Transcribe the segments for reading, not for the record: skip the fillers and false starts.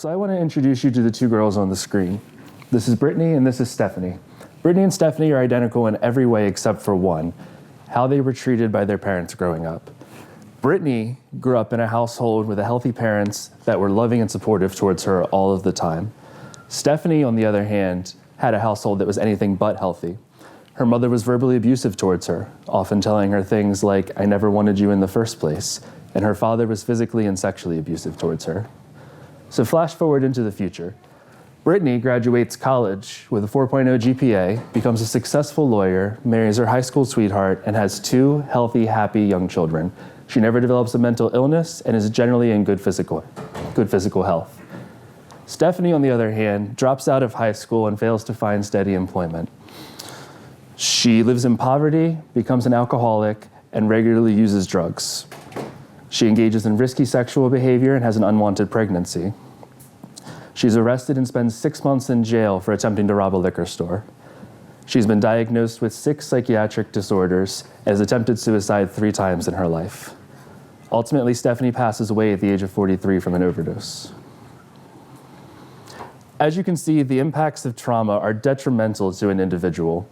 So I want to introduce you to the two girls on the screen. This is Brittany and this is Stephanie. Brittany and Stephanie are identical in every way except for one, how they were treated by their parents growing up. Brittany grew up in a household with healthy parents that were loving and supportive towards her all of the time. Stephanie, on the other hand, had a household that was anything but healthy. Her mother was verbally abusive towards her, often telling her things like, "I never wanted you in the first place," and her father was physically and sexually abusive towards her. So flash forward into the future. Brittany graduates college with a 4.0 GPA, becomes a successful lawyer, marries her high school sweetheart, and has two healthy, happy young children. She never develops a mental illness and is generally in good physical health. Stephanie, on the other hand, drops out of high school and fails to find steady employment. She lives in poverty, becomes an alcoholic, and regularly uses drugs. She engages in risky sexual behavior and has an unwanted pregnancy. She's arrested and spends 6 months in jail for attempting to rob a liquor store. She's been diagnosed with 6 psychiatric disorders and has attempted suicide 3 times in her life. Ultimately, Stephanie passes away at the age of 43 from an overdose. As you can see, the impacts of trauma are detrimental to an individual.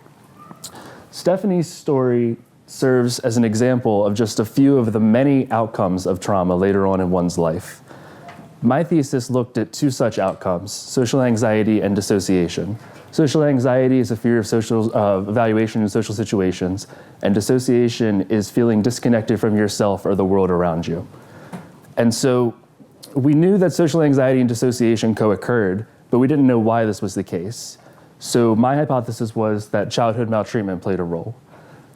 Stephanie's story serves as an example of just a few of the many outcomes of trauma later on in one's life. My thesis looked at 2 such outcomes, social anxiety and dissociation. Social anxiety is a fear of social evaluation in social situations, and dissociation is feeling disconnected from yourself or the world around you. And so we knew that social anxiety and dissociation co-occurred, but we didn't know why this was the case. So my hypothesis was that childhood maltreatment played a role.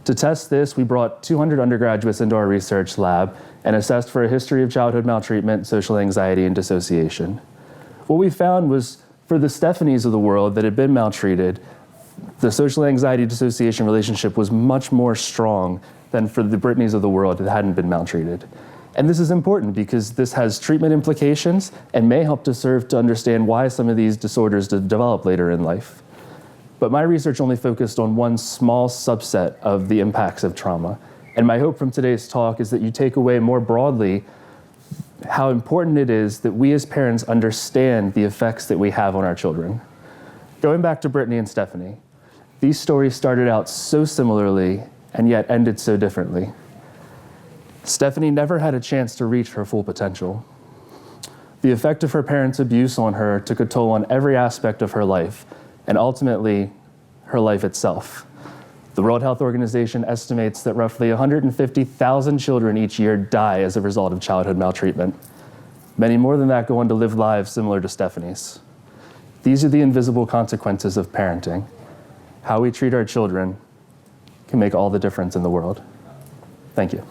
To test this, we brought 200 undergraduates into our research lab and assessed for a history of childhood maltreatment, social anxiety, and dissociation. What we found was for the Stephanies of the world that had been maltreated, the social anxiety dissociation relationship was much more strong than for the Brittany's of the world that hadn't been maltreated. And this is important because this has treatment implications and may help to serve to understand why some of these disorders develop later in life. But my research only focused on one small subset of the impacts of trauma. And my hope from today's talk is that you take away more broadly how important it is that we as parents understand the effects that we have on our children. Going back to Brittany and Stephanie, these stories started out so similarly and yet ended so differently. Stephanie never had a chance to reach her full potential. The effect of her parents' abuse on her took a toll on every aspect of her life, and ultimately, her life itself. The World Health Organization estimates that roughly 150,000 children each year die as a result of childhood maltreatment. Many more than that go on to live lives similar to Stephanie's. These are the invisible consequences of parenting. How we treat our children can make all the difference in the world. Thank you.